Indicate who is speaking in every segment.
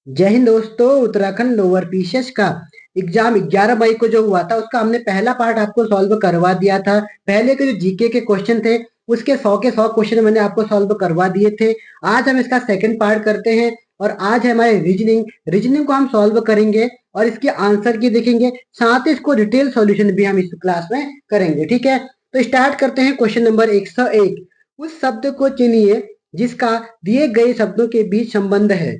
Speaker 1: जय हिंद दोस्तों। Uttarakhand lower PCS का एग्जाम 11 मई को जो हुआ था उसका हमने पहला पार्ट आपको सॉल्व करवा दिया था। पहले के जो जीके के क्वेश्चन थे उसके 100 के 100 क्वेश्चन मैंने आपको सॉल्व करवा दिए थे। आज हम इसका सेकंड पार्ट करते हैं और आज है हमारे रीजनिंग को हम सॉल्व करेंगे और इसके आंसर की देखेंगे, साथ ही इसको डिटेल सॉल्यूशन भी हम इस क्लास में करेंगे। ठीक है, तो स्टार्ट करते हैं। क्वेश्चन नंबर 101, उस शब्द को चुनिए जिसका दिए गए शब्दों के बीच संबंध है।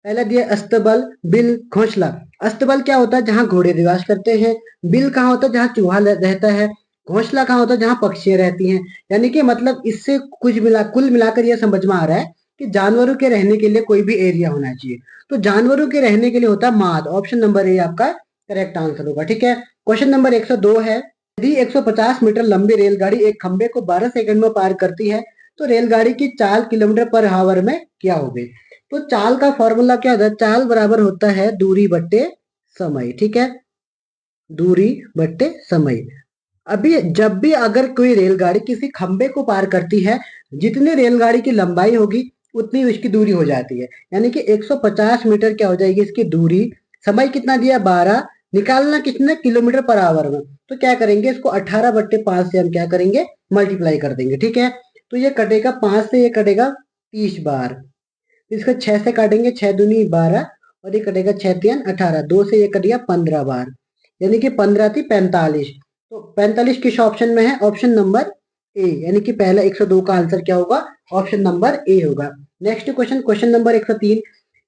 Speaker 1: पहला दिया अस्तबल, बिल, घोंसला। अस्तबल क्या होता है? जहां घोड़े निवास करते हैं। बिल कहाँ होता है? जहां चूहा रहता है। घोंसला कहाँ होता है? जहां पक्षियां रहती हैं। यानी कि मतलब इससे कुल मिलाकर यह समझ में आ रहा है कि जानवरों के रहने के लिए कोई भी एरिया होना चाहिए। तो जानवरों के रहने के लिए होता है माद। ऑप्शन नंबर ए आपका करेक्ट आंसर होगा। ठीक है, क्वेश्चन नंबर 102 है, यदि 150 मीटर लंबी रेलगाड़ी एक खंबे को 12 सेकंड में पार करती है तो रेलगाड़ी की चाल किलोमीटर पर आवर में क्या होगी? तो चाल का फॉर्मूला क्या होता है? चाल बराबर होता है दूरी बट्टे समय। ठीक है, दूरी बट्टे समय। अभी जब भी अगर कोई रेलगाड़ी किसी खंबे को पार करती है, जितनी रेलगाड़ी की लंबाई होगी उतनी उसकी दूरी हो जाती है। यानी कि 150 मीटर क्या हो जाएगी इसकी दूरी। समय कितना दिया? 12। निकालना कितना? किलोमीटर पर आवर में। तो क्या करेंगे, इसको 18/5 से हम क्या करेंगे? मल्टीप्लाई कर देंगे। ठीक है, तो ये कटेगा 5 से, ये कटेगा 30 बार। इसको 6 से काटेंगे, 6 दूनी 12 और ये कटेगा 6 तीन 18। 2 से ये कट गया 15 बार, यानी कि 15 थी 45। तो 45 किस ऑप्शन में है? ऑप्शन नंबर ए, यानी कि पहला 102 का आंसर क्या होगा? ऑप्शन नंबर ए होगा। नेक्स्ट क्वेश्चन, क्वेश्चन नंबर 103,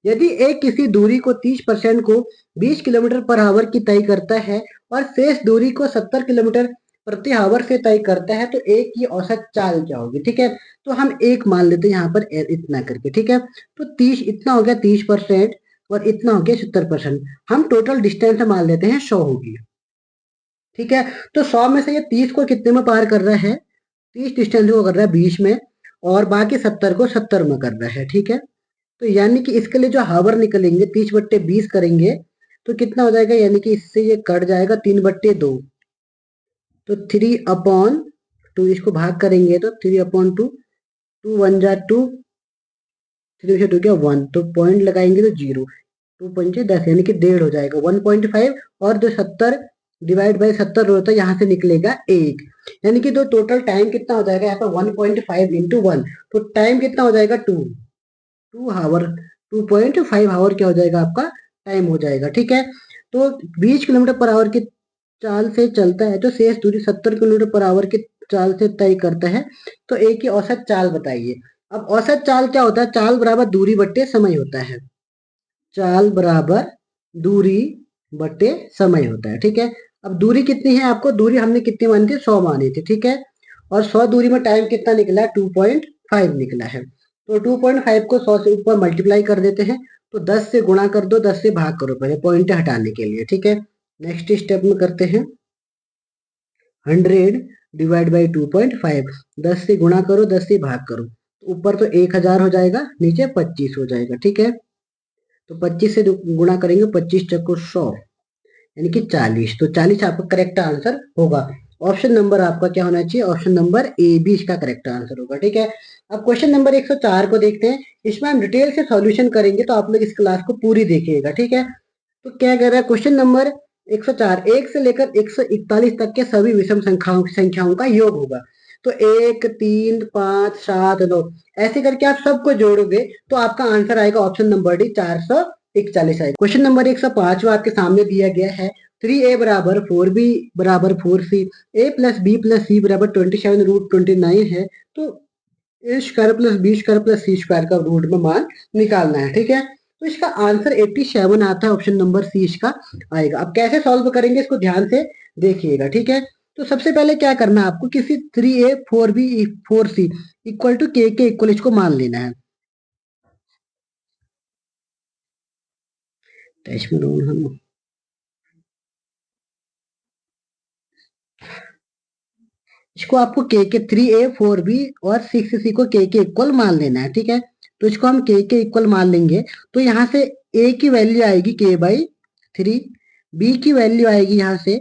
Speaker 1: यदि एक किसी दूरी को 30% को 20 किलोमीटर पर आवर की तय करता है और शेष दूरी को 70 किलोमीटर प्रति आवर से तय करता है तो एक की औसत चाल क्या होगी? ठीक है, तो हम एक मान लेते हैं यहाँ पर इतना करके। ठीक है, तो 30 इतना हो गया 30% और इतना हो गया 70%। हम टोटल डिस्टेंस मान लेते हैं 100 होगी। ठीक है, तो 100 में से ये 30 को कितने में पार कर रहा है? 30 डिस्टेंस को कर रहा है 20 में और बाकी 70 को 70 में कर रहा है। ठीक है, तो यानी कि इसके लिए जो हावर निकलेंगे 30/20 करेंगे तो कितना हो जाएगा? यानी कि इससे ये कट जाएगा 3/2। तो 3/2 इसको भाग करेंगे तो 3/2, 2 1 जा 2, 3 से 2 क्या 1, तो पॉइंट लगाएंगे तो 0, 2 पंचे 10 यानी कि 1.5 हो जाएगा 1.5। और जो 70 डिवाइड बाई 70 होता है यहाँ से निकलेगा 1, यानी कि तो टोटल टाइम कितना हो जाएगा यहाँ पर 1.5 इंटू 1, तो टाइम कितना हो जाएगा 2 हावर। 2.5 हावर क्या हो जाएगा आपका? टाइम हो जाएगा। ठीक है, तो 20 किलोमीटर पर आवर की चाल से चलता है तो शेष दूरी 70 किलोमीटर पर आवर की चाल से तय करता है तो एक की औसत चाल बताइए। अब औसत चाल क्या होता है? चाल बराबर दूरी बट्टे समय होता है। चाल बराबर दूरी बट्टे समय होता है। ठीक है, अब दूरी कितनी है? आपको दूरी हमने कितनी मानी थी? 100 मानी थी। ठीक है, और 100 दूरी में टाइम कितना निकला है? 2.5 निकला है। तो 2.5 को 100 से ऊपर मल्टीप्लाई कर देते हैं तो 10 से गुणा कर दो, 10 से भाग करो पहले पॉइंट हटाने के लिए। ठीक है, नेक्स्ट स्टेप में करते हैं 100 डिवाइड बाई 2.5, 10 से गुणा करो, 10 से भाग करो, ऊपर तो 1000 हो जाएगा, नीचे 25 हो जाएगा। ठीक है, तो 25 से गुणा करेंगे, 25 चक्को 100 यानी कि 40, तो 40 आपका करेक्ट आंसर होगा। ऑप्शन नंबर आपका क्या होना चाहिए? ऑप्शन नंबर ए बी इसका करेक्ट आंसर होगा। ठीक है, अब क्वेश्चन नंबर 104 को देखते हैं। इसमें हम डिटेल से सॉल्यूशन करेंगे तो आप लोग इस क्लास को पूरी देखिएगा। ठीक है, तो क्या कह रहा है क्वेश्चन नंबर 104, 1 से लेकर 141 तक के सभी विषम संख्याओं का योग होगा। तो 1 3 5 7 9 ऐसे करके आप सबको जोड़ोगे तो आपका आंसर आएगा ऑप्शन नंबर डी 441 आएगा। क्वेश्चन नंबर 105 आपके सामने दिया गया है, 3a बराबर 4b बराबर 4c, a plus B plus C बराबर 27√29 है। तो A square plus B square plus C square का रूट में मान निकालना है। ठीक है, तो इसका आंसर 87 आता है, ऑप्शन नंबर सी इसका आएगा। अब कैसे सॉल्व करेंगे इसको ध्यान से देखिएगा। ठीक है, तो सबसे पहले क्या करना है आपको, किसी 3a 4b 4c equal to के इक्वल इसको मान लेना है। तो इसमें हम इसको आपको के 3a 4b और 6c को के इक्वल मान लेना है। ठीक है, तो इसको हम के इक्वल मान लेंगे तो यहाँ से a की वैल्यू आएगी k/3, b की वैल्यू आएगी यहाँ से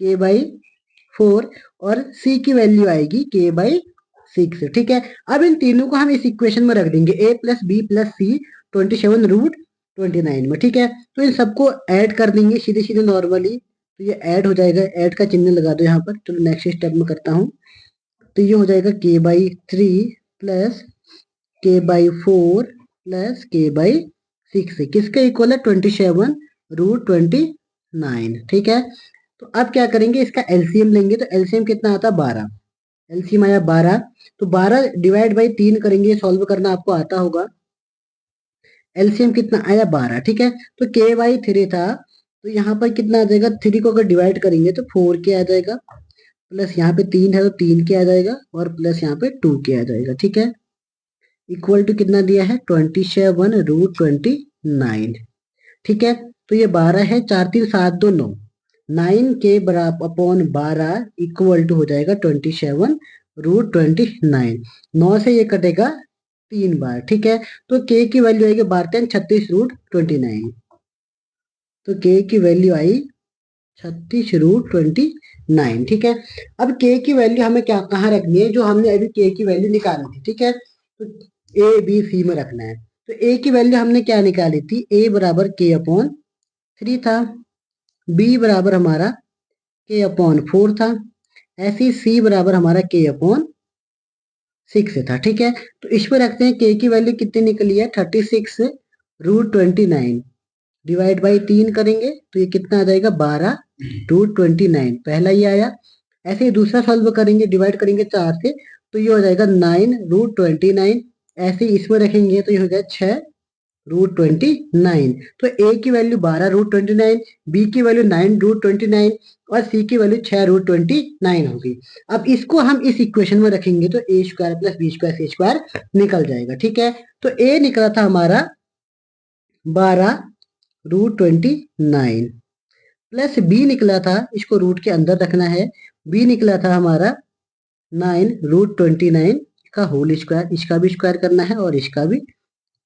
Speaker 1: k/4 और c की वैल्यू आएगी k/6। ठीक है, अब इन तीनों को हम इस इक्वेशन में रख देंगे, a प्लस बी प्लस सी 27 29 में, ठीक है। तो इन सबको ऐड कर देंगे सीधे सीधे नॉर्मली, तो ये ऐड हो जाएगा, ऐड का चिन्ह लगा दो यहाँ पर। चलो नेक्स्ट स्टेप में करता हूँ। तो ये हो जाएगा k/3 plus k/4 plus k/6, किसका इक्वल है 27√29, ठीक है। तो अब क्या करेंगे, इसका एलसीएम लेंगे। तो एलसीएम कितना आता है 12, एलसीएम आया 12। तो 12 डिवाइड बाई 3 करेंगे, सॉल्व करना आपको आता होगा। एलसीएम कितना आया 12, ठीक है। तो k/3 था, तो यहाँ पर कितना आ जाएगा, 3 को अगर डिवाइड करेंगे तो 4 के आ जाएगा, प्लस यहाँ पे 3 है तो 3 के आ जाएगा, और प्लस यहाँ पे 2 के आ जाएगा, ठीक है। इक्वल टू कितना दिया है 27√29, ठीक है। तो ये 12 है, 4 3 7 2 9, 9 के बराबर अपॉन 12 इक्वल टू हो जाएगा 27√29। 9 से ये कटेगा 3 बार, ठीक है। तो के की वैल्यू आएगी 12 36√29। तो के की वैल्यू आई 36√29, ठीक है। अब के की वैल्यू हमें क्या कहाँ रखनी है, जो हमने अभी के की वैल्यू निकाली थी, ठीक है। तो ए बी सी में रखना है। तो ए की वैल्यू हमने क्या निकाली थी, ए बराबर k/3 था, बी बराबर हमारा k/4 था, ऐसे सी बराबर हमारा k/6 था, ठीक है। तो इसमें रखते हैं के की वैल्यू कितनी निकली है 36√29, डिवाइड बाई 3 करेंगे तो ये कितना आ जाएगा 12√29, पहला ये आया। ऐसे ही दूसरा सॉल्व करेंगे, डिवाइड करेंगे 4 से, तो ये हो जाएगा 9√29। ऐसे ही इसमें रखेंगे तो ये हो जाएगा 6√29। तो ए की वैल्यू 12√29, बी की वैल्यू 9√29 और सी की वैल्यू 6√29 होगी। अब इसको हम इस इक्वेशन में रखेंगे तो A square plus B square C square निकल जाएगा, ठीक है। तो ए निकला था हमारा 12√29 प्लस बी निकला था, इसको रूट के अंदर रखना है, बी निकला था हमारा 9√29 का होल स्क्वायर, इसका भी स्क्वायर करना है और इसका भी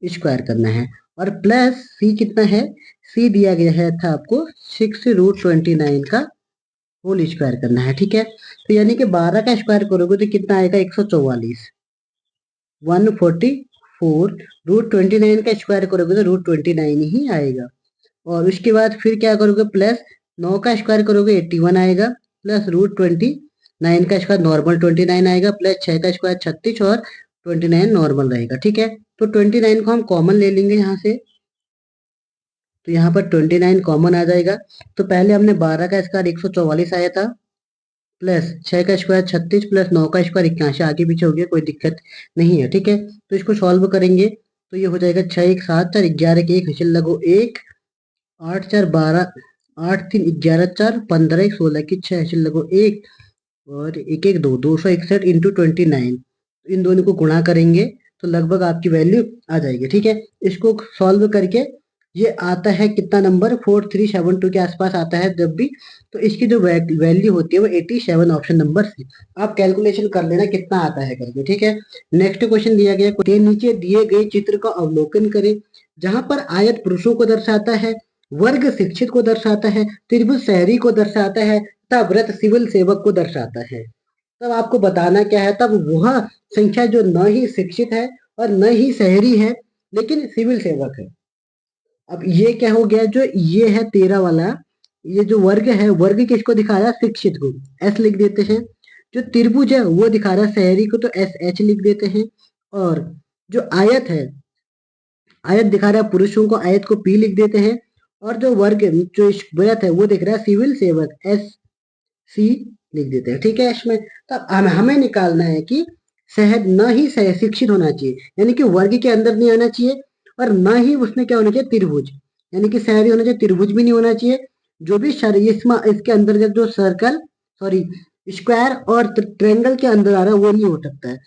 Speaker 1: स्क्वायर करना है, और प्लस सी कितना है, सी दिया गया है था आपको 6√29 का होल स्क्वायर करना है, ठीक है। तो यानी कि 12 का स्क्वायर करोगे तो कितना आएगा 144, 144√29 का स्क्वायर करोगे तो √29 ही आएगा। और उसके बाद फिर क्या करोगे, प्लस 9 का स्क्वायर करोगे 81 आएगा, प्लस √29 का स्क्वायर नॉर्मल 29 आएगा, प्लस 6 का स्क्वायर 36 और 29 नॉर्मल रहेगा, ठीक है। तो 29 को हम कॉमन ले लेंगे यहाँ से, तो यहाँ पर 29 कॉमन आ जाएगा। तो पहले हमने 12 का स्क्वायर 144 आया था, प्लस 6 का स्क्वायर 36, प्लस 9 का स्क्वायर 81, आगे पीछे हो गया, कोई दिक्कत नहीं है, ठीक है। तो इसको सॉल्व करेंगे तो ये हो जाएगा 6 1 7 4 11 के 1 हासिल लगो 1, 8 4 12, 8 3 11 4 15 1 16 की 6 हासिल लगो 1, और 1 1 2 261 इंटू 29, इन दोनों को गुणा करेंगे तो लगभग आपकी वैल्यू आ जाएगी, ठीक है। इसको सॉल्व करके ये आता है कितना नंबर 4372 के आसपास आता है जब भी, तो इसकी जो वैल्यू होती है वो 87 ऑप्शन नंबर से। आप कैलकुलेशन कर लेना कितना आता है करके, ठीक है। नेक्स्ट क्वेश्चन दिया गया है, नीचे दिए गए चित्र का अवलोकन करें, जहां पर आयत पुरुषों को दर्शाता है, वर्ग शिक्षित को दर्शाता है, त्रिभुज शहरी को दर्शाता है, तब व्रत सिविल सेवक को दर्शाता है। तब आपको बताना क्या है, तब वह संख्या जो न ही शिक्षित है और न ही शहरी है लेकिन सिविल सेवक है। अब ये क्या हो गया, जो ये है 13 वाला, ये जो वर्ग है, वर्ग किसको दिखा रहा है, शिक्षित को, एस लिख देते हैं। जो त्रिभुज है वो दिखा रहा है शहरी को, तो एस एच लिख देते हैं। और जो आयत है, आयत दिखा रहा है पुरुषों को, आयत को पी लिख देते हैं। और जो वर्ग जो व्रत है वो दिख रहा है सिविल सेवक, एस सी लिख देते हैं, ठीक है। इसमें तब हमें निकालना है कि शहर न ही शिक्षित होना चाहिए, यानी कि वर्ग के अंदर नहीं आना चाहिए, और न ही उसमें क्या होना चाहिए त्रिभुज, यानी कि शहरी होना चाहिए, त्रिभुज भी नहीं होना चाहिए। जो भी इसके अंतर्गत जो सर्कल सॉरी स्क्वायर और ट्रेंगल के अंदर आ रहा है वो नहीं हो सकता है।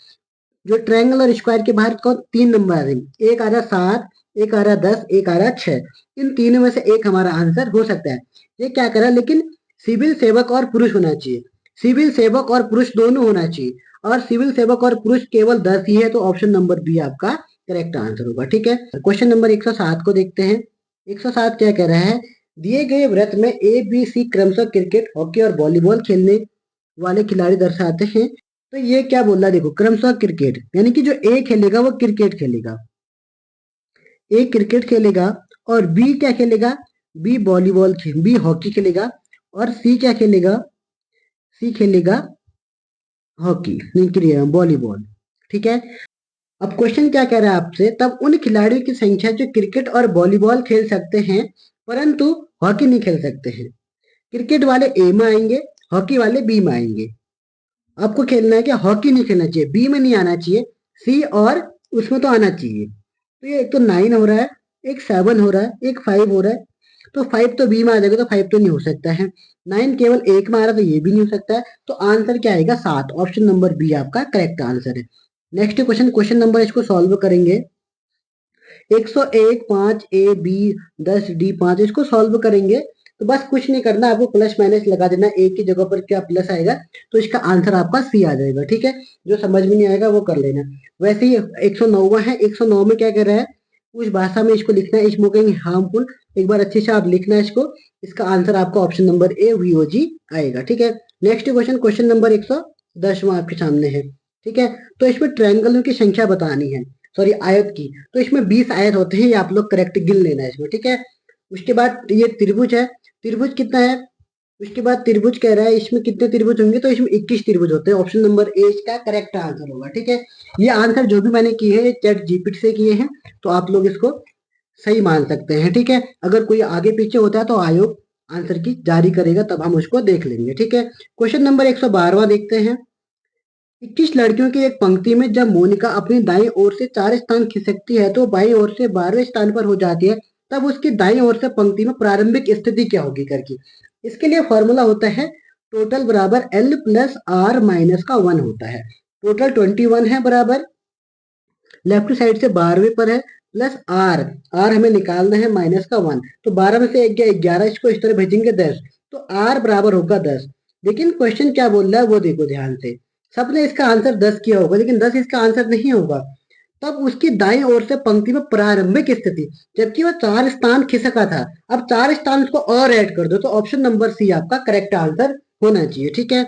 Speaker 1: जो ट्रायंगल और स्क्वायर के बाहर कौन 3 नंबर आ रहे हैं, एक आ रहा 7, एक आ रहा 10, एक आ रहा 6, इन तीनों में से एक हमारा आंसर हो सकता है। ये क्या करा, लेकिन सिविल सेवक और पुरुष होना चाहिए, सिविल सेवक और पुरुष दोनों होना चाहिए, और सिविल सेवक और पुरुष केवल 10 ही है, तो ऑप्शन नंबर बी आपका करेक्ट आंसर होगा, ठीक है। क्वेश्चन नंबर 107 को देखते हैं। 107 क्या कह रहा है, दिए गए व्रत में ए बी सी क्रमशः क्रिकेट, हॉकी और वॉलीबॉल खेलने वाले खिलाड़ी दर्शाते हैं। तो ये क्या बोल रहा है, देखो क्रमशः क्रिकेट, यानी कि जो ए खेलेगा वो क्रिकेट खेलेगा, ए क्रिकेट खेलेगा, और बी क्या खेलेगा, बी वॉलीबॉल बी हॉकी खेलेगा, और सी क्या खेलेगा, सी खेलेगा हॉकी नहीं वॉलीबॉल। ठीक है। अब क्वेश्चन क्या कह रहा है आपसे, तब उन खिलाड़ियों की संख्या जो क्रिकेट और वॉलीबॉल खेल सकते हैं परंतु हॉकी नहीं खेल सकते हैं। क्रिकेट वाले ए में आएंगे, हॉकी वाले बी में आएंगे। आपको खेलना है कि हॉकी नहीं खेलना चाहिए, बी में नहीं आना चाहिए, सी और उसमें तो आना चाहिए। तो ये एक तो 9 हो रहा है, एक 7 हो रहा है, एक 5 हो रहा है। तो 5 तो बी में आ जाएगा, तो 5 तो नहीं हो सकता है। 9 केवल एक में आ रहा है, तो ये भी नहीं हो सकता है। तो आंसर क्या आएगा, 7। ऑप्शन नंबर बी आपका करेक्ट आंसर है। नेक्स्ट क्वेश्चन, क्वेश्चन नंबर इसको सॉल्व करेंगे। 101 5 ए बी 10 डी 5 इसको सॉल्व करेंगे। तो बस कुछ नहीं करना, आपको प्लस माइनस लगा देना, ए की जगह पर क्या प्लस आएगा, तो इसका आंसर आपका सी आ जाएगा। ठीक है, जो समझ में नहीं आएगा वो कर लेना। वैसे ही 109 है, 109 में क्या कह रहा है, उस भाषा में इसको लिखना है, स्मोकिंग हार्मफुल। एक बार अच्छे से आप लिखना है इसको। इसका आंसर आपका ऑप्शन नंबर ए वीओजी आएगा। ठीक है। नेक्स्ट क्वेश्चन, क्वेश्चन नंबर 110 आपके सामने है। ठीक है, तो इसमें ट्रायंगलों की संख्या बतानी है, सॉरी आयत की। तो इसमें 20 आयत होते हैं, ये आप लोग करेक्ट गिन लेना है इसमें। ठीक है। उसके बाद ये त्रिभुज है, त्रिभुज कितना है, उसके बाद त्रिभुज कह रहा है इसमें कितने त्रिभुज होंगे, तो इसमें 21 त्रिभुज होते हैं। ऑप्शन नंबर ए इसका करेक्ट आंसर होगा। ठीक है, ये आंसर जो भी मैंने किए हैं चैट जीपीटी से किए हैं, तो आप लोग इसको सही मान सकते हैं। ठीक है, अगर कोई आगे पीछे होता है तो आयोग आंसर की जारी करेगा, तब हम उसको देख लेंगे। ठीक है, क्वेश्चन नंबर 112 देखते हैं। 21 लड़कियों की एक पंक्ति में जब मोनिका अपनी दाईं ओर से 4 स्थान खिसकती है तो बाईं ओर से 12वें स्थान पर हो जाती है, तब उसकी दाईं ओर से पंक्ति में प्रारंभिक स्थिति क्या होगी करके। इसके लिए फॉर्मूला होता है टोटल बराबर एल प्लस आर माइनस का 1 होता है। टोटल 21 है बराबर लेफ्ट साइड से 12वें पर है, प्लस आर, आर हमें निकालना है माइनस का 1। तो 12 में से 11, इसको इस तरह भेजेंगे 10, तो आर बराबर होगा 10। लेकिन क्वेश्चन क्या बोल रहा है वो देखो ध्यान से। सबने इसका आंसर 10 किया होगा, लेकिन 10 इसका आंसर नहीं होगा। तब उसकी दाईं ओर से पंक्ति में प्रारंभिक स्थिति, जबकि वो 4 स्थान खिसका था। अब 4 स्थान को और ऐड कर दो, तो ऑप्शन नंबर सी आपका करेक्ट आंसर होना चाहिए। ठीक है।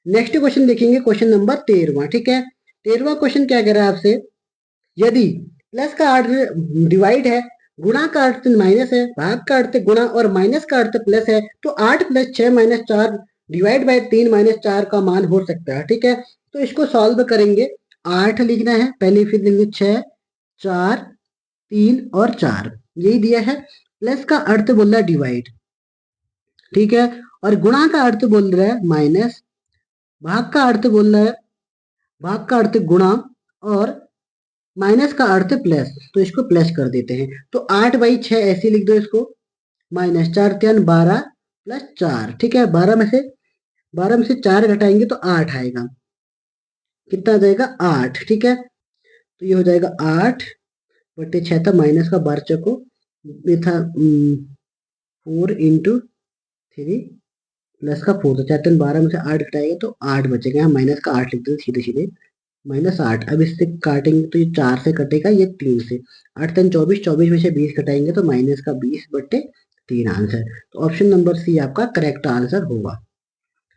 Speaker 1: नेक्स्ट क्वेश्चन देखेंगे, क्वेश्चन नंबर 13। ठीक है, 13वां क्वेश्चन क्या कह रहा है आपसे, यदि प्लस का अर्थ डिवाइड है, गुणा का अर्थ माइनस है, भाग का अर्थ गुणा और माइनस का अर्थ प्लस है, तो 8 plus 6 minus 4 divide by 3 minus 4 का मान हो सकता है। ठीक है, तो इसको सॉल्व करेंगे। 8 लिखना है पहले, फिर लिखेंगे 6 4 3 और 4, यही दिया है। प्लस का अर्थ बोल रहा है डिवाइड, ठीक है, और गुणा का अर्थ बोल रहा है माइनस, भाग का अर्थ बोल रहा है, भाग का अर्थ गुणा और माइनस का अर्थ प्लस, तो इसको प्लस कर देते हैं। तो 8/6 ऐसे लिख दो इसको, माइनस 4 3 12 प्लस 4। ठीक है, 12 में से 4 घटाएंगे तो 8 आएगा। कितना आ जाएगा, 8। ठीक है, तो ये हो जाएगा 8/6 था, माइनस का 12 चको ये था 4 इंटू 3 प्लस का 4, तो 4 3 12 में से 8 घटाएगा तो 8 बचेगा। यहाँ माइनस का 8 लिख देते सीधे सीधे, -8। अब इससे काटेंगे तो ये 4 से कटेगा, ये 3 से। 8 3 24, 24 में से 20 घटाएंगे तो माइनस का 20/3 आंसर। तो ऑप्शन नंबर सी आपका करेक्ट आंसर होगा।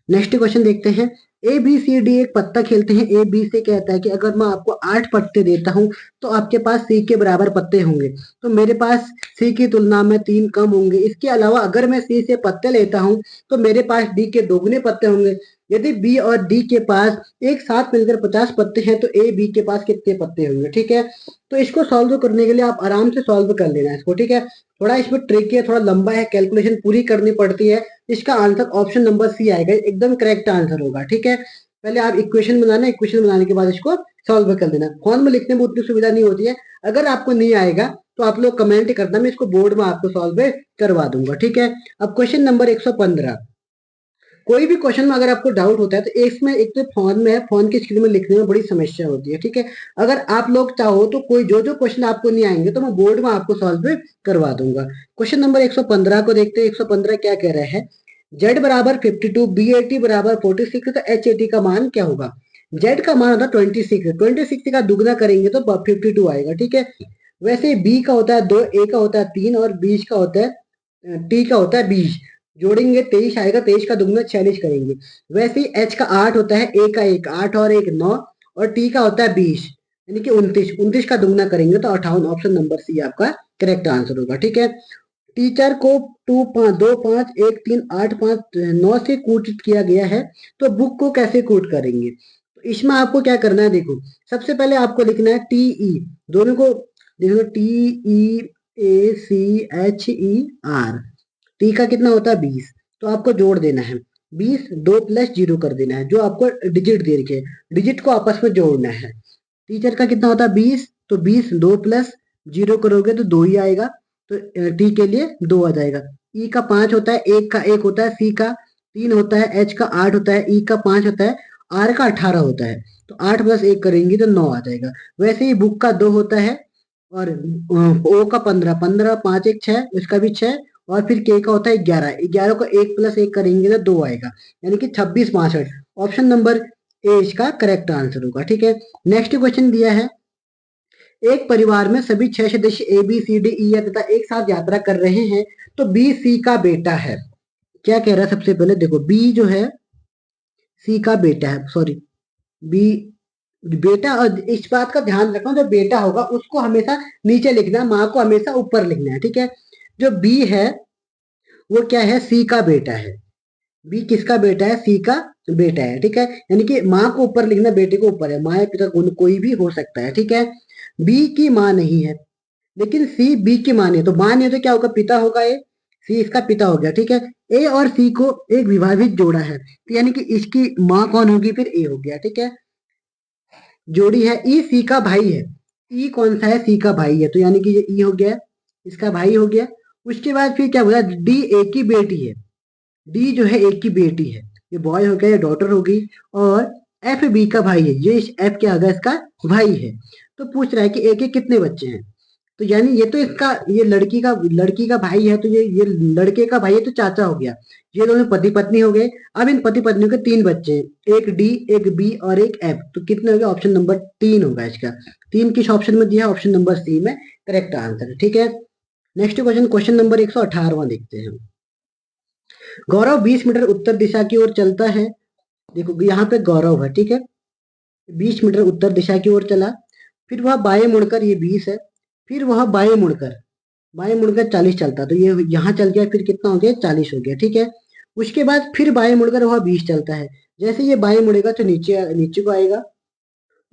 Speaker 1: नेक्स्ट क्वेश्चन देखते हैं। ए बी सी डी एक पत्ता खेलते हैं। ए बी से कहता है कि अगर मैं आपको 8 पत्ते देता हूं तो आपके पास सी के बराबर पत्ते होंगे, तो मेरे पास सी की तुलना में 3 कम होंगे। इसके अलावा अगर मैं सी से पत्ते लेता हूं तो मेरे पास डी के दोगुने पत्ते होंगे। यदि बी और डी के पास एक साथ मिलकर 50 पत्ते हैं तो ए बी के पास कितने पत्ते होंगे। ठीक है, तो इसको सॉल्व करने के लिए आप आराम से सॉल्व कर लेना इसको। ठीक है, थोड़ा इसमें ट्रिक है, थोड़ा लंबा है, कैलकुलेशन पूरी करनी पड़ती है। इसका आंसर ऑप्शन नंबर सी आएगा, एकदम करेक्ट आंसर होगा। ठीक है, पहले आप इक्वेशन बनाना, इक्वेशन बनाने के बाद इसको सॉल्व कर देना। फोन में लिखने में उतनी सुविधा नहीं होती है। अगर आपको नहीं आएगा तो आप लोग कमेंट करना, मैं इसको बोर्ड में आपको सॉल्व करवा दूंगा। ठीक है, अब क्वेश्चन नंबर 115। कोई भी क्वेश्चन में अगर आपको डाउट होता है तो इसमें एक तो फोन में है, फोन की स्क्रीन में लिखने में बड़ी समस्या होती है। ठीक है, अगर आप लोग चाहो तो कोई जो जो क्वेश्चन आपको नहीं आएंगे तो मैं बोर्ड में आपको सॉल्व करवा दूंगा। क्वेश्चन नंबर 115 को देखते हैं। 115 क्या कह रहा है, z बराबर 52, B80 बराबर 46, तो H80 का मान क्या होगा। z का मान होता है 26, 26 का दुगना करेंगे तो 52 आएगा। ठीक है, वैसे b का होता है 2, a का होता है 3 और बीच का होता है t का होता है 20, जोड़ेंगे 23 आएगा, 23 का दुगना 46 करेंगे। वैसे ही h का 8 होता है, a का 1 8 और 1 9 और t का होता है 20 यानी कि 29, 29 का दुगना करेंगे तो 58। ऑप्शन नंबर सी आपका करेक्ट आंसर होगा। ठीक है, टीचर को 2 5 2 5 1 3 8 5 9 से कोट किया गया है, तो बुक को कैसे कोट करेंगे? तो इसमें आपको क्या करना है, देखो सबसे पहले आपको लिखना है टी ई, दोनों को देखो, TEACHER, टी का कितना होता है 20, तो आपको जोड़ देना है 20, 2 प्लस 0 कर देना है, जो आपको डिजिट दे रखे डिजिट को आपस में जोड़ना है। टीचर का कितना होता है 20, तो 20 2 प्लस 0 करोगे तो 2 ही आएगा, तो टी के लिए 2 आ जाएगा। ई का 5 होता है, एक का 1 होता है, सी का 3 होता है, एच का 8 होता है, ई का 5 होता है, आर का 18 होता है, तो 8 प्लस 1 करेंगे तो 9 आ जाएगा। वैसे ही बुक का 2 होता है, और ओ का 15, 15 5 1 6, उसका भी 6, और फिर के का होता है 11, 11 को 1 प्लस 1 करेंगे तो 2 आएगा, यानी कि 26 62। ऑप्शन नंबर ए इसका करेक्ट आंसर होगा। ठीक है, नेक्स्ट क्वेश्चन दिया है, एक परिवार में सभी 6 सदस्य A B C D E तथा एक साथ यात्रा कर रहे हैं, तो बी सी का बेटा है। क्या कह रहा है, सबसे पहले देखो बी जो है सी का बेटा है, सॉरी बी बेटा, और इस बात का ध्यान रखना जो बेटा होगा उसको हमेशा नीचे लिखना है, माँ को हमेशा ऊपर लिखना है। ठीक है, जो बी है वो क्या है, सी का बेटा है। बी किसका बेटा है, सी का बेटा है। ठीक है, यानी कि माँ को ऊपर लिखना, बेटे को ऊपर है, माँ या पिता कोई भी हो सकता है। ठीक है, बी की माँ नहीं है, लेकिन सी बी की माँ नहीं है, तो माँ नहीं है तो क्या होगा, पिता होगा ए, सी इसका पिता हो गया। ठीक है, ए और सी को एक विभाजित जोड़ा है, तो यानी कि इसकी माँ कौन होगी, फिर ए हो गया। ठीक है, जोड़ी है, ई सी का भाई है, ई कौन सा है, सी का भाई है, तो यानी कि ये ई हो गया, इसका भाई हो गया। उसके बाद फिर क्या बोला, डी ए की बेटी है, डी जो है एक की बेटी है, ये बॉय हो गया, ये डॉटर हो गई, और एफ बी का भाई है, ये एफ क्या होगा, इसका भाई है। तो पूछ रहा है कि ए के कितने बच्चे हैं, तो यानी ये तो इसका, ये लड़की का भाई है, तो ये लड़के का भाई है, तो चाचा हो गया। ये दोनों पति पत्नी हो गए। अब इन पति पत्नियों के 3 बच्चे हैं, एक डी, एक बी और एक एफ, तो कितने हो गए, ऑप्शन नंबर 3 होगा इसका। 3 किस ऑप्शन में दिया है, ऑप्शन नंबर सी में करेक्ट आंसर है। ठीक है, नेक्स्ट क्वेश्चन, क्वेश्चन नंबर 118वां देखते हैं। गौरव 20 मीटर उत्तर दिशा की ओर चलता है, देखो यहाँ पे गौरव है। ठीक है, 20 मीटर उत्तर दिशा की ओर चला, फिर वह बाएं मुड़कर, ये 20 है, फिर वह बाएं मुड़कर 40 चलता, तो ये यहाँ चल गया, फिर कितना हो गया, 40 हो गया। ठीक है, उसके बाद फिर बाएं मुड़कर वह 20 चलता है, जैसे ये बाएं मुड़ेगा तो नीचे नीचे को आएगा।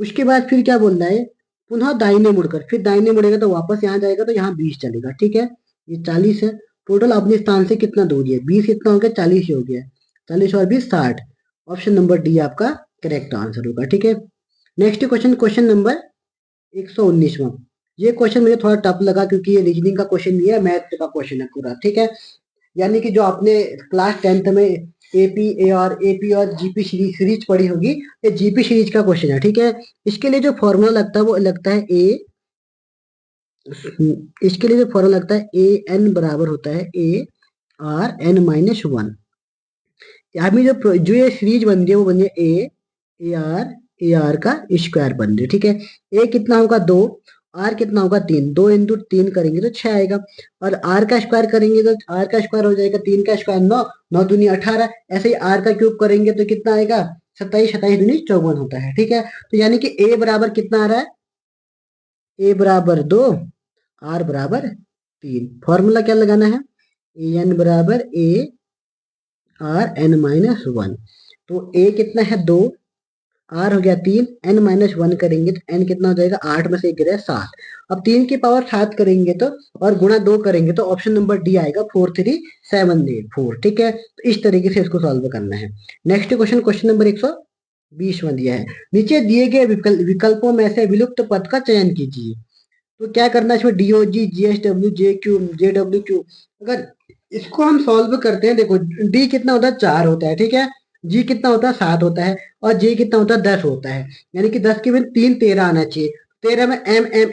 Speaker 1: उसके बाद फिर क्या बोल रहा है, पुनः दाहिने मुड़कर, फिर दाहिने मुड़ेगा तो वापस यहाँ जाएगा, तो यहाँ 20 चलेगा। ठीक है, ये 40 है, टोटल अपने स्थान से कितना दूरी है, 20 कितना हो गया, 40 ही हो गया, 40 और 20 60। ऑप्शन नंबर डी आपका करेक्ट आंसर होगा। ठीक है, नेक्स्ट क्वेश्चन, क्वेश्चन नंबर 119वां। ये क्वेश्चन मुझे थोड़ा टफ लगा, क्योंकि ये रीजनिंग का क्वेश्चन नहीं है, मैथ का क्वेश्चन है पूरा। ठीक है, यानी कि जो आपने क्लास 10th में एपी और जीपी सीरीज पढ़ी होगी, ये जीपी सीरीज का क्वेश्चन है। ठीक है, इसके लिए जो फॉर्मूला लगता है वो लगता है इसके लिए जो फॉर्मूला लगता है ए एन बराबर होता है AR_N-1। यहाँ में जो ये सीरीज बन रही है वो बन रही है ए आर का स्क्वायर बन रही है। ठीक है, ए कितना होगा 2, आर कितना होगा 3, 2 इंटू 3 करेंगे तो 6 आएगा, और आर का स्क्वायर करेंगे तो आर का स्क्वायर हो जाएगा 3 का स्क्वायर 9, 9 दूनी 18, ऐसे ही आर का क्यूब करेंगे तो कितना आएगा 27, 27 दूनी 54 होता है। ठीक है, तो यानी कि ए बराबर कितना आ रहा है, ए बराबर 2, आर बराबर 3। फॉर्मूला क्या लगाना है, ए एन बराबर AR_N-1। तो ए कितना है 2, आर हो गया 3, n-1 करेंगे तो n कितना हो जाएगा, 8 में से 1 गिरा 7। अब 3 की पावर 7 करेंगे तो, और गुणा 2 करेंगे तो ऑप्शन नंबर डी आएगा 43784। ठीक है, तो इस तरीके से इसको सॉल्व करना है। नेक्स्ट क्वेश्चन, क्वेश्चन नंबर 120 दिया है, नीचे दिए गए विकल्पों में से विलुप्त पद का चयन कीजिए। तो क्या करना है, इसमें DOG, GSW, JQ, JWQ, अगर इसको हम सॉल्व करते हैं, देखो डी कितना होता है 4 होता है। ठीक है, जी कितना होता है 7 होता है, और जे कितना होता है 10 होता है, यानी कि 10 के बिन 3 13 आना चाहिए, 13 में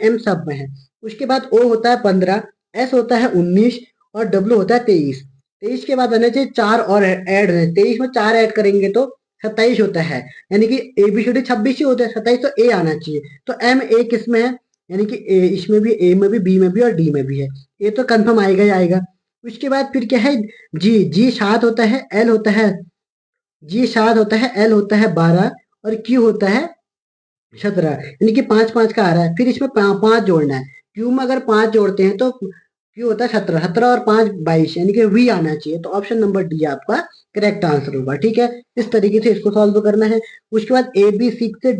Speaker 1: M सब में है। उसके बाद O होता है 15, S होता है 19, और W होता है 23। 23 के बाद आना चाहिए 4 और ऐड, 23 में 4 ऐड करेंगे तो 27 होता है, यानी कि ABCD 26 ही होता है, 27 तो A आना चाहिए। तो MA किस में है, यानी कि इसमें भी, ए में भी, बी में भी और डी में भी है, ये तो कंफर्म आएगा ही आएगा। उसके बाद फिर क्या है, जी 7 होता है, एल होता है, जी 7 होता है, एल होता है 12, और क्यू होता है 17, यानी कि 5 5 का आ रहा है। फिर इसमें 5 जोड़ना है, क्यू में अगर 5 जोड़ते हैं तो क्यू होता है 17, 17 और 5 22, यानी कि वी आना चाहिए। तो ऑप्शन नंबर डी आपका करेक्ट आंसर होगा। ठीक है, इस तरीके से इसको सॉल्व करना है। उसके बाद A B 6,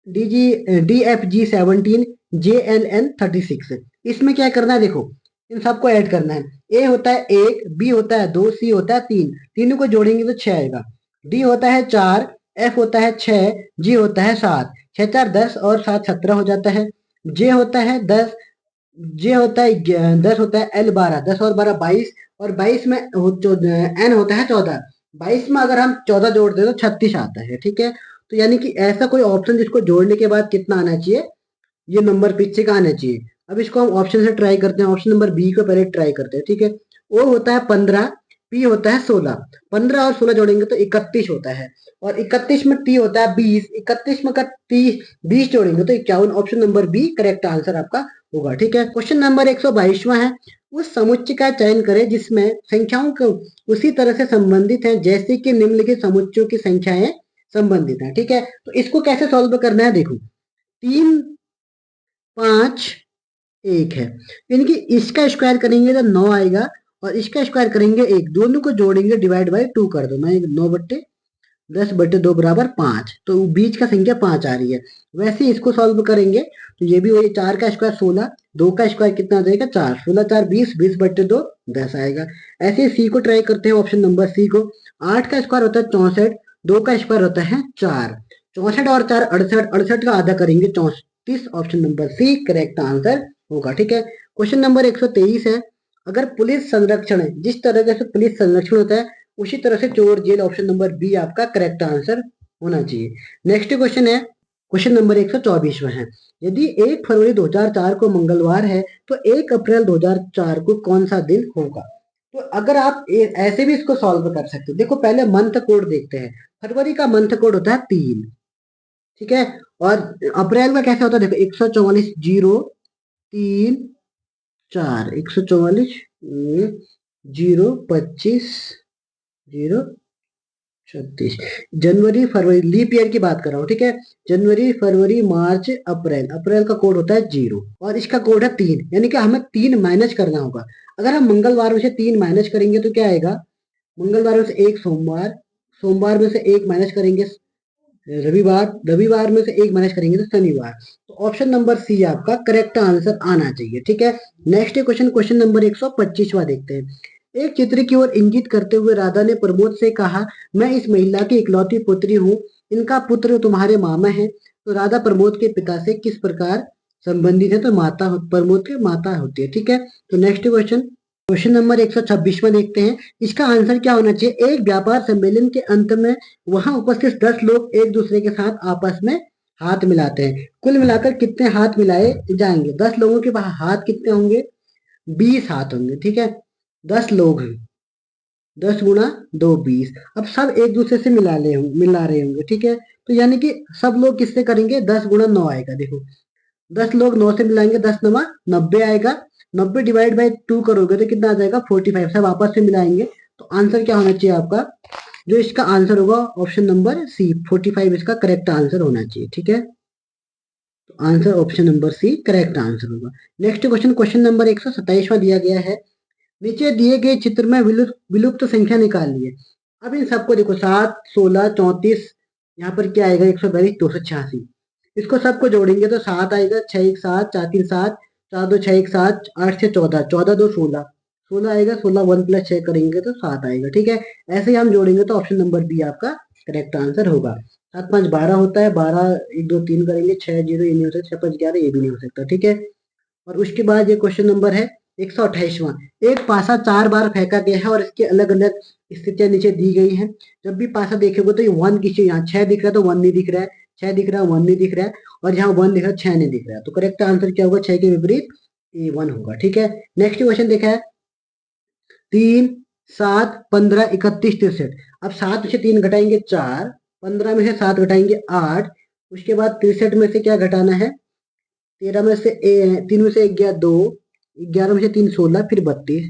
Speaker 1: D F G 17, J L N 36। इसमें क्या करना है, देखो इन सबको ऐड करना है। ए होता है 1, बी होता है 2, सी होता है 3, तीनों को जोड़ेंगे तो 6 आएगा। डी होता है 4, एफ होता है 6, जी होता है 7, 6 4 10 और 7 17 हो जाता है। जे होता है 10, जे होता है 10 होता है, एल 12, 10 और 12 22, और 22 में एन होता है 14। 22 में अगर हम 14 जोड़ दें तो 36 आता है। ठीक है, तो यानी कि ऐसा कोई ऑप्शन जिसको जोड़ने के बाद कितना आना चाहिए, ये नंबर पीछे का आना चाहिए। अब इसको हम ऑप्शन से ट्राई करते हैं। ऑप्शन नंबर बी को पहले ट्राई करते हैं। ठीक है, ओ होता है 15, पी होता है 16, 15 और 16 जोड़ेंगे तो 31 होता है, और 31 में टी होता है 20, 31 में अगर 20 जोड़ेंगे तो 51। Option number B correct answer आपका होगा। ठीक है, क्वेश्चन नंबर 122वां है, उस समुच्चय का चयन करें जिसमें संख्याओं को उसी तरह से संबंधित है जैसे कि निम्नलिखित समुच्चयों की संख्याएं संबंधित है। ठीक है, तो इसको कैसे सॉल्व करना है, देखो 3 5 1 है, यानी कि इसका स्क्वायर करेंगे तो 9 आएगा, और इसका स्क्वायर करेंगे 1, दोनों को जोड़ेंगे डिवाइड बाय 2 कर दो। मैं 9 बट्टे 10 बट्टे 2 बराबर 5, तो बीच का संख्या 5 आ रही है। वैसे ही इसको सॉल्व करेंगे तो ये भी वही, 4 का स्क्वायर 16, 2 का स्क्वायर कितना आ जाएगा 4, 16 4 20, 20 बट्टे 2 10 आएगा। ऐसे ही सी को ट्राई करते हैं, ऑप्शन नंबर सी को। 8 का स्क्वायर होता है 64, 2 का स्क्वायर होता है 4, 64 और 4 68, 68 का आधा करेंगे 34। Option number C correct answer होगा। ठीक है, क्वेश्चन नंबर 123 है, अगर पुलिस संरक्षण है, जिस तरह से पुलिस संरक्षण होता है उसी तरह से चोर जेल, ऑप्शन नंबर बी आपका करेक्ट आंसर होना चाहिए। नेक्स्ट क्वेश्चन है, क्वेश्चन नंबर 124वां है, यदि 1 फरवरी 2004 को मंगलवार है तो 1 अप्रैल 2004 को कौन सा दिन होगा। तो अगर आप ऐसे भी इसको सॉल्व कर सकते हो। देखो पहले मंथ कोड देखते हैं। फरवरी का मंथ कोड होता है 3, ठीक है, और अप्रैल का कैसे होता है, देखो 144 0 3 4, 144 0 25 0 36। जनवरी फरवरी, लीप ईयर की बात कर रहा हूँ। ठीक है, जनवरी फरवरी मार्च अप्रैल, अप्रैल का कोड होता है 0 और इसका कोड है 3, यानी कि हमें 3 माइनस करना होगा। अगर हम मंगलवार में से 3 माइनस करेंगे तो क्या आएगा, मंगलवार में से 1 सोमवार, सोमवार में से 1 माइनस करेंगे रविवार, रविवार में से 1 माइनस करेंगे तो शनिवार। तो ऑप्शन नंबर सी आपका करेक्ट आंसर आना चाहिए। ठीक है, नेक्स्ट क्वेश्चन, क्वेश्चन नंबर 125वां देखते हैं। एक चित्र की ओर इंगित करते हुए राधा ने प्रमोद से कहा, मैं इस महिला की इकलौती पुत्री हूँ, इनका पुत्र तुम्हारे मामा है। तो राधा प्रमोद के पिता से किस प्रकार संबंधित है, तो माता, प्रमोद की माता होती है। ठीक है, तो नेक्स्ट क्वेश्चन, क्वेश्चन नंबर 126वां देखते हैं। इसका आंसर क्या होना चाहिए, एक व्यापार सम्मेलन के अंत में वहां उपस्थित 10 लोग एक दूसरे के साथ आपस में हाथ मिलाते हैं। कुल मिलाकर कितने हाथ मिलाए जाएंगे, 10 लोगों के पास हाथ कितने होंगे, 20 हाथ होंगे। ठीक है, 10 लोग हैं, 10 गुणा 2 20। अब सब एक दूसरे से मिला रहे होंगे। ठीक है, तो यानी कि सब लोग किससे करेंगे, 10 गुणा 9 आएगा। देखो 10 लोग 9 से मिलाएंगे, 10 9 90 आएगा, 90 डिवाइड बाई 2 करोगे तो कितना आ जाएगा 45, सब आपस में मिलाएंगे। तो आंसर क्या होना चाहिए आपका, जो इसका आंसर होगा ऑप्शन नंबर सी 45 इसका करेक्ट आंसर होना चाहिए। ठीक है, तो answer option number C correct answer होगा। नेक्स्ट क्वेश्चन, क्वेश्चन नंबर 127वां दिया गया है, नीचे दिए गए चित्र में विलुप्त संख्या निकालिए। अब इन सबको देखो 7 16 34, यहाँ पर क्या आएगा 142 286, इसको सबको जोड़ेंगे तो 7 आएगा, 6 1 7 4 3 7, 4 2 6 1 7, 8 6 14, 14 2 16, 16 आएगा, 16 1 प्लस 6 करेंगे तो 7 आएगा। ठीक है, ऐसे ही हम जोड़ेंगे तो ऑप्शन नंबर बी आपका करेक्ट आंसर होगा। 7 5 12 होता है, 12 1 2 3 करेंगे, 6 0 ये नहीं हो सकता, 6 5 11 ये भी नहीं हो सकता। ठीक है, और उसके बाद ये क्वेश्चन नंबर है 128वां, एक पासा 4 बार फेंका गया है और इसके अलग अलग स्थितियां नीचे दी गई हैं। जब भी पासा देखेगा तो ये 1 की, यहाँ 6 दिख रहा है तो 1 नहीं दिख रहा है, 6 दिख रहा है 1 नहीं दिख रहा है, और यहाँ 1 दिख रहा है 6 नहीं दिख रहा है। तो करेक्ट आंसर क्या होगा, 6 के विपरीत ए 1 होगा। ठीक है, नेक्स्ट क्वेश्चन देखा है, 3 7 15 31 63। अब 7 में से 3 घटाएंगे 4, 15 में से 7 घटाएंगे 8, उसके बाद 63 में से क्या घटाना है, 13 में से 3 में से 1 गया 2, 11 में से 3 16, फिर 32,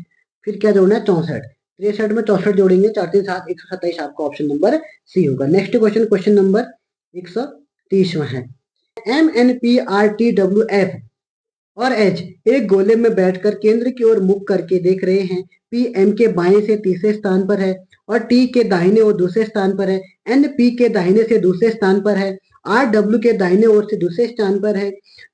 Speaker 1: फिर क्या जोड़ना है 64, 63 में 64 जोड़ेंगे, 4 3 7 127 आपका ऑप्शन नंबर सी होगा। नेक्स्ट क्वेश्चन, क्वेश्चन नंबर 130वां है, MNPRTWF और एच एक गोले में बैठकर केंद्र की ओर मुख करके देख रहे हैं। पी एम के बाएं से तीसरे स्थान पर है और टी के दाहिने ओर दूसरे स्थान पर है। एन पी के दाहिने से दूसरे स्थान पर है। आर डब्ल्यू के दाहिने ओर से दूसरे स्थान पर है।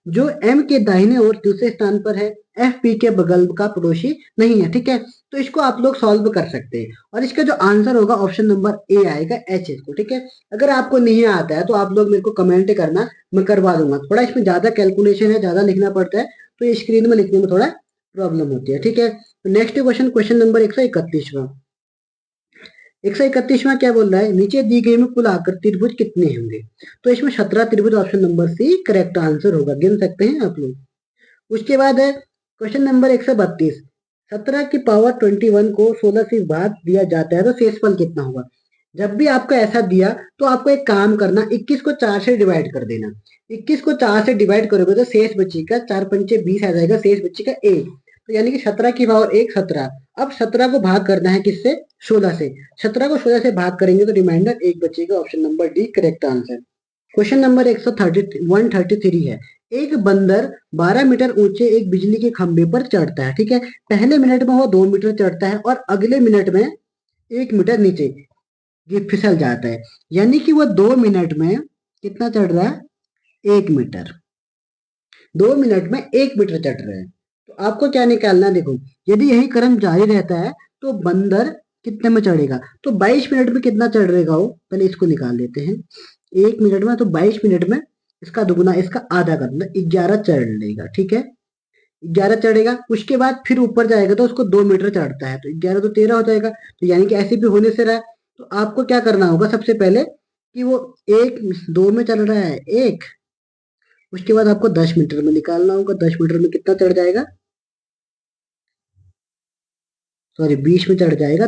Speaker 1: जो एम के दाहिने ओर दूसरे स्थान पर है, एफ पी के बगल का पड़ोसी नहीं है। ठीक है, तो इसको आप लोग सॉल्व कर सकते हैं और इसका जो आंसर होगा ऑप्शन नंबर ए आएगा, एच को। ठीक है, अगर आपको नहीं आता है तो आप लोग मेरे को कमेंट करना, मैं करवा दूंगा। थोड़ा इसमें ज्यादा कैलकुलेशन है, ज्यादा लिखना पड़ता है, तो ये स्क्रीन में लिखने में थोड़ा प्रॉब्लम होती है। ठीक है, तो नेक्स्ट क्वेश्चन, क्वेश्चन नंबर 131वां। 131वां क्या बोल रहा है, नीचे दी गई में कुल आकर त्रिभुज कितने होंगे? तो इसमें 17 त्रिभुज, option number C correct answer होगा, गिन सकते हैं आप लोग। उसके बाद है क्वेश्चन नंबर 132। 17 की पावर 21 को 16 से भाग दिया जाता है तो शेषफल कितना होगा? जब भी आपको ऐसा दिया तो आपको एक काम करना, 21 को 4 से डिवाइड कर देना। 21 को 4 से डिवाइड करोगे तो शेष बचेगा 4 पंचे 20 आ जाएगा, शेष बचेगा 1। तो यानी कि 17 की पावर 1 17। अब 17 को भाग करना है किससे? 16 से। 17 को 16 से भाग करेंगे तो रिमाइंडर 1 बचेगा, option number D correct answer. Question number 133 है। एक बंदर 12 मीटर ऊंचे एक बिजली के खंभे पर चढ़ता है। ठीक है, पहले मिनट में वो 2 मीटर चढ़ता है और अगले मिनट में 1 मीटर नीचे ये फिसल जाता है। यानी कि वो 2 मिनट में कितना चढ़ रहा है? 1 मीटर। 2 मिनट में 1 मीटर चढ़ रहा है। तो आपको क्या निकालना है, देखो, यदि यही क्रम जारी रहता है तो बंदर कितने में चढ़ेगा? तो 22 मिनट में कितना चढ़ रहेगा वो? पहले इसको निकाल लेते हैं। 1 मिनट में, तो 22 मिनट में इसका दुगुना, इसका आधा कर देना, 11 चढ़ लेगा। ठीक है, 11 चढ़ेगा। उसके बाद फिर ऊपर जाएगा तो उसको 2 मीटर चढ़ता है, तो 11 तो 13 हो जाएगा। तो यानी कि ऐसे भी होने से रहा है। तो आपको क्या करना होगा, सबसे पहले कि वो 2 में चल रहा है 1, उसके बाद आपको 10 मीटर में निकालना होगा। 10 मीटर में कितना चढ़ जाएगा? सॉरी, 20 में चढ़ जाएगा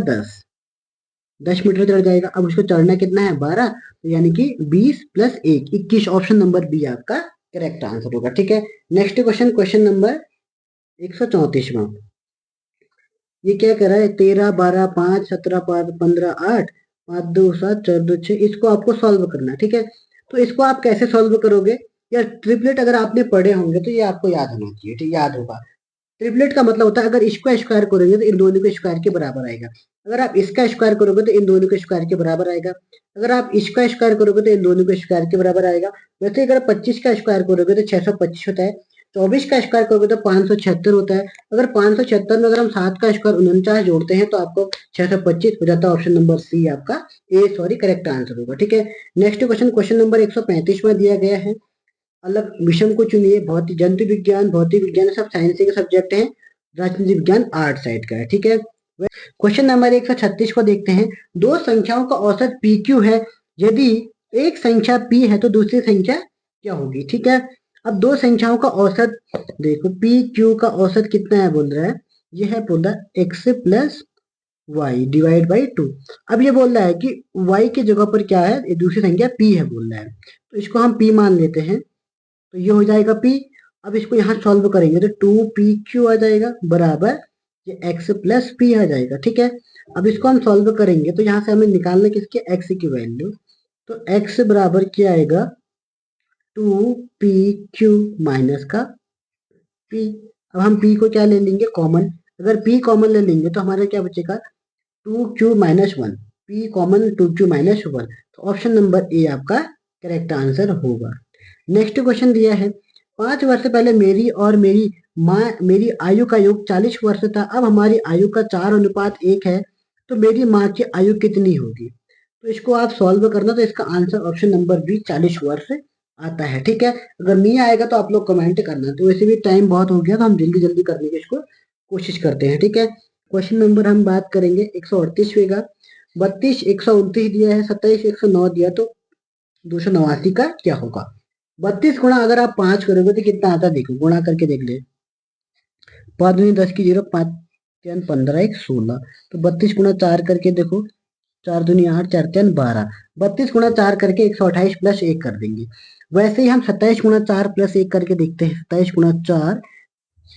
Speaker 1: 10 मीटर चढ़ जाएगा। अब उसको चढ़ना कितना है? 12। तो यानी कि 20 प्लस 1 21, ऑप्शन नंबर बी आपका करेक्ट आंसर होगा। ठीक है, नेक्स्ट क्वेश्चन, क्वेश्चन नंबर 134वां। ये क्या कर रहा है, 13 12 5 17 15 8 5 2 7 4 2 6, इसको आपको सॉल्व करना है। ठीक है, तो इसको आप कैसे सॉल्व करोगे? या ट्रिपलेट अगर आपने पढ़े होंगे तो ये आपको याद होना चाहिए, ठीक, याद होगा। ट्रिपलेट का मतलब होता है अगर इसका स्क्वायर करोगे तो इन दोनों के स्क्वायर के बराबर आएगा। अगर आप इसका स्क्वायर करोगे तो इन दोनों के स्क्वायर के बराबर आएगा। अगर आप इसका स्क्वायर करोगे तो इन दोनों के स्क्वायर के बराबर आएगा। वैसे अगर 25 का स्क्वायर करोगे तो 625 होता है। 24 का स्क्वायर करोगे तो 576 होता है। अगर 576 में अगर हम 7 का स्क्वायर 49 जोड़ते हैं तो आपको 625 हो जाता है। ऑप्शन नंबर सी आपका करेक्ट आंसर होगा। ठीक है, नेक्स्ट क्वेश्चन, क्वेश्चन नंबर 135 में दिया गया है। अलग विषय को चुनिए। भौतिक, जंतु विज्ञान, भौतिक विज्ञान सब साइंस के सब्जेक्ट हैं। राजनीति विज्ञान आर्ट साइड का है। ठीक है, क्वेश्चन नंबर 136 को देखते हैं। दो संख्याओं का औसत पी क्यू है। यदि एक संख्या पी है तो दूसरी संख्या क्या होगी? ठीक है, अब दो संख्याओं का औसत देखो, पी क्यू का औसत कितना है बोल रहा है, ये है बोल रहा है X plus Y divide by 2। अब ये बोल रहा है कि वाई की जगह पर क्या है, दूसरी संख्या पी है बोल रहा है, तो इसको हम पी मान लेते हैं। तो ये हो जाएगा पी। अब इसको यहाँ सॉल्व करेंगे तो 2pq आ जाएगा बराबर ये x प्लस पी आ जाएगा। ठीक है, अब इसको हम सॉल्व करेंगे तो यहाँ से हमें निकालना किसके, x की वैल्यू। तो x बराबर क्या आएगा, 2pq माइनस का p। अब हम p को क्या ले लेंगे, कॉमन। अगर p कॉमन ले लेंगे तो हमारा क्या बचेगा, 2q minus 1। p common 2q minus 1, तो ऑप्शन नंबर ए आपका करेक्ट आंसर होगा। नेक्स्ट क्वेश्चन दिया है। 5 वर्ष पहले मेरी और मेरी आयु का योग 40 वर्ष था। अब हमारी आयु का 4:1 है, तो मेरी माँ की आयु कितनी होगी? तो इसको आप सॉल्व करना, तो इसका आंसर ऑप्शन नंबर बी 40 वर्ष आता है। ठीक है, अगर नहीं आएगा तो आप लोग कमेंट करना। तो वैसे भी टाइम बहुत हो गया तो हम जल्दी जल्दी करने की इसको कोशिश करते हैं। ठीक है, क्वेश्चन नंबर हम बात करेंगे 138वें का। 32 129 दिया है, 27 109 दिया, तो 289 का क्या होगा? 32 गुणा अगर आप 5 करोगे तो कितना आता है, देखो गुणा करके देख ले। 5 दूनी 10 की 0, 5 3 15 1 16। तो 32 गुणा 4 करके देखो, 4 दूनी 8 4 3 12। 32 गुणा 4 करके 128 प्लस 1 कर देंगे। वैसे ही हम 27 गुणा 4 प्लस 1 करके देखते हैं। 27 गुणा 4,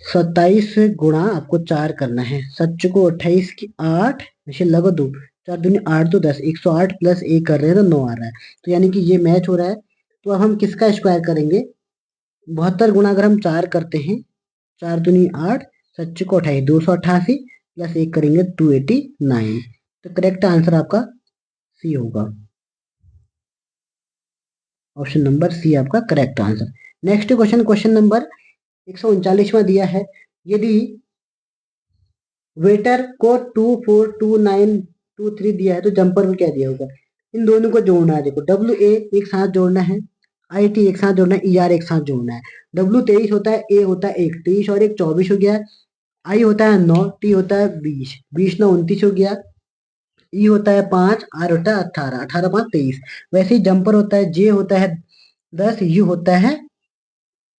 Speaker 1: 27 गुणा आपको 4 करना है, 7 को 28 की 8, ऐसे लगो 2, 4 दूनी 8 तो 10, 108 प्लस 1 कर रहे हैं तो 9 आ रहा है। तो यानी कि ये मैच हो रहा है। तो अब हम किसका स्क्वायर करेंगे, 72 गुणा अगर हम 4 करते हैं 4 दूनी 8, 7 चौको 28, 288 प्लस 1 करेंगे 289। तो करेक्ट आंसर आपका सी होगा। ऑप्शन नंबर सी आपका correct answer. Next question, question number 139वां दिया है। यदि वेटर को 242923 दिया है तो जंपर में क्या दिया होगा? इन दोनों को जोड़ना है। देखो डब्ल्यू ए एक साथ जोड़ना है, आई टी एक साथ जोड़ना है, ई आर एक साथ जोड़ना है। डब्ल्यू 23 होता है, ए होता है 1, 23 और 1 24 हो गया। आई होता है 9, टी होता है 20, 20 9 29 हो गया। ई होता है 5, आर होता है 18, 18 5 23। वैसे ही जंपर होता है, जे होता है 10, यू होता है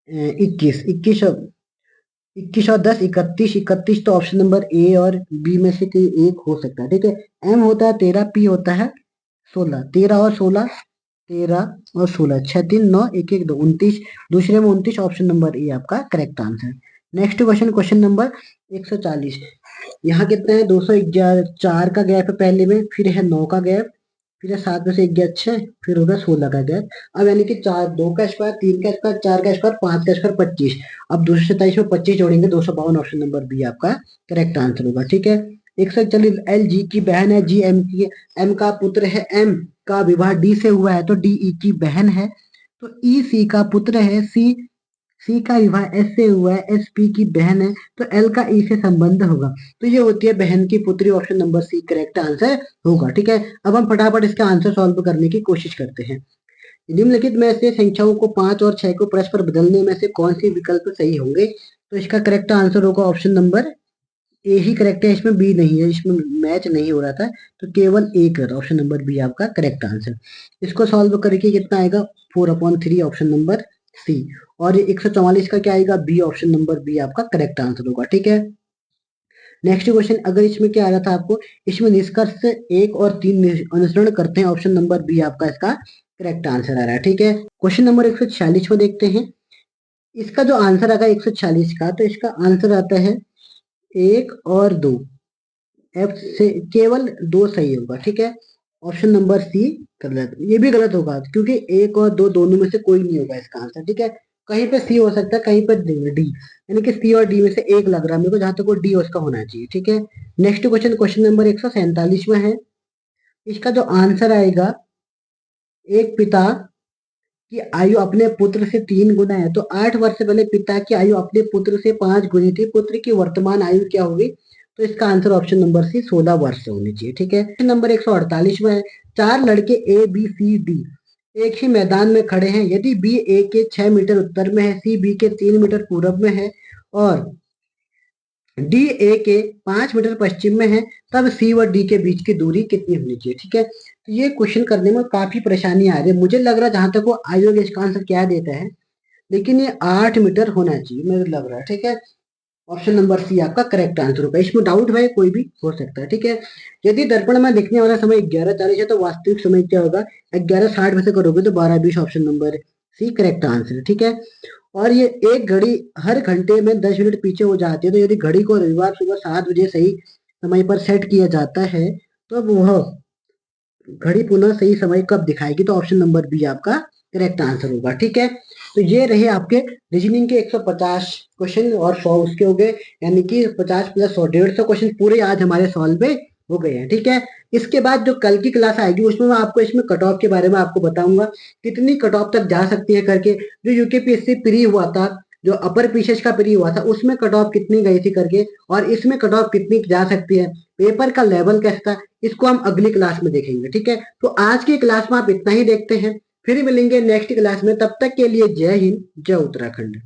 Speaker 1: 21, 21 और 10 31, 31 तो ऑप्शन नंबर ए और बी में से कोई एक हो सकता है। ठीक है। एम होता है 13, पी होता है 16, 13 और 16, 13 और 16, 6 3 9 1 1 2 29, दूसरे में 29, ऑप्शन नंबर ए आपका correct answer. Next question, question number 140। यहाँ कितना है? 211, 4 का गैप है पहले में, फिर है 9 का गैप, फिर है 7 में से 1 गया 6, फिर होगा 16 का गैप। अब यानी कि 4, 2 का स्क्वायर, 3 का स्क्वायर, 4 का स्क्वायर, 5 का स्क्वायर 25। अब 227 में 25 जोड़ेंगे 252, ऑप्शन नंबर बी आपका करेक्ट आंसर होगा। ठीक है। 140, एल जी की बहन है, जी एम की, एम का पुत्र है, एम का विवाह डी से हुआ है तो डी ई की बहन है। तो ई सी का पुत्र है, सी सी का विवाह एस से हुआ है, एस पी की बहन है तो एल का ई से संबंध होगा। तो ये होती है बहन की पुत्री, option number C correct answer होगा। ठीक है। अब हम फटाफट इसका आंसर सॉल्व करने की कोशिश करते हैं। निम्नलिखित में से संख्याओं को 5 और 6 को परस्पर बदलने में से कौन सी विकल्प सही होंगे? तो इसका करेक्ट आंसर होगा option number A he correct है, इसमें बी नहीं है, इसमें मैच नहीं हो रहा था तो केवल ए कर, ऑप्शन नंबर बी आपका करेक्ट आंसर। इसको सॉल्व करके कितना आएगा? 4/3, ऑप्शन नंबर सी। और ये 144 का क्या आएगा? बी, ऑप्शन नंबर बी आपका करेक्ट आंसर होगा। ठीक है। नेक्स्ट क्वेश्चन, अगर इसमें क्या आ रहा था आपको, इसमें निष्कर्ष 1 और 3 अनुसरण करते हैं, ऑप्शन नंबर बी आपका इसका करेक्ट आंसर आ रहा है। ठीक है। क्वेश्चन नंबर 146 में देखते हैं। इसका जो आंसर आएगा 146 का, तो इसका आंसर आता है 1 और 2, एफ से केवल 2 सही होगा। ठीक है। ऑप्शन नंबर सी गलत, ये भी गलत होगा क्योंकि 1 और 2 दोनों में से कोई नहीं होगा इसका आंसर। ठीक है। कहीं पे सी हो सकता है, कहीं पे डी, यानी कि सी और डी में से एक लग रहा है मेरे को, जहां तक वो डी उसका होना चाहिए। ठीक है। नेक्स्ट क्वेश्चन, क्वेश्चन नंबर 147 में है। इसका जो आंसर आएगा, एक पिता की आयु अपने पुत्र से 3 गुना है तो 8 वर्ष पहले पिता की आयु अपने पुत्र से 5 गुनी थी, पुत्र की वर्तमान आयु क्या होगी? तो इसका आंसर ऑप्शन नंबर सी 16 वर्ष होनी चाहिए। ठीक है। नंबर 148 में है। 4 लड़के ए बी सी डी एक ही मैदान में खड़े हैं। यदि बी ए के 6 मीटर उत्तर में है, सी बी के 3 मीटर पूर्व में है और डी ए के 5 मीटर पश्चिम में है, तब सी व डी के बीच की दूरी कितनी होनी चाहिए? ठीक है। तो ये क्वेश्चन करने में काफी परेशानी आ रही है। मुझे लग रहा है जहां तक वो आयोग इसका आंसर क्या देता है, लेकिन ये 8 मीटर होना चाहिए मुझे लग रहा है। ठीक है। ऑप्शन नंबर सी आपका करेक्ट आंसर होगा। इसमें डाउट भाई कोई भी हो सकता है। ठीक है। यदि दर्पण में दिखने वाला समय 11:40 है तो वास्तविक समय क्या होगा? 11:60 में से करोगे तो 12:20, option number C correct answer है। ठीक है। और ये एक घड़ी हर घंटे में 10 मिनट पीछे हो जाती है, तो यदि घड़ी को रविवार सुबह 7 बजे सही समय पर सेट किया जाता है तो अब वह घड़ी पुनः सही समय कब दिखाएगी? तो ऑप्शन नंबर बी आपका करेक्ट आंसर होगा। ठीक है। तो ये रहे आपके रीजनिंग के 150 क्वेश्चन और 100 उसके हो गए, यानी कि 50 प्लस 100, 150 क्वेश्चन पूरे आज हमारे सॉल्व हो गए हैं। ठीक है। इसके बाद जो कल की क्लास आएगी उसमें मैं आपको इसमें कट ऑफ के बारे में आपको बताऊंगा, कितनी कट ऑफ तक जा सकती है करके। जो यूकेपीएससी प्री हुआ था, जो अपर पीसेस का प्री हुआ था, उसमें कट ऑफ कितनी गई थी करके, और इसमें कट ऑफ कितनी जा सकती है, पेपर का लेवल कैसा था, इसको हम अगली क्लास में देखेंगे। ठीक है। तो आज की क्लास में आप इतना ही देखते हैं, फिर मिलेंगे नेक्स्ट क्लास में। तब तक के लिए जय हिंद, जय उत्तराखंड।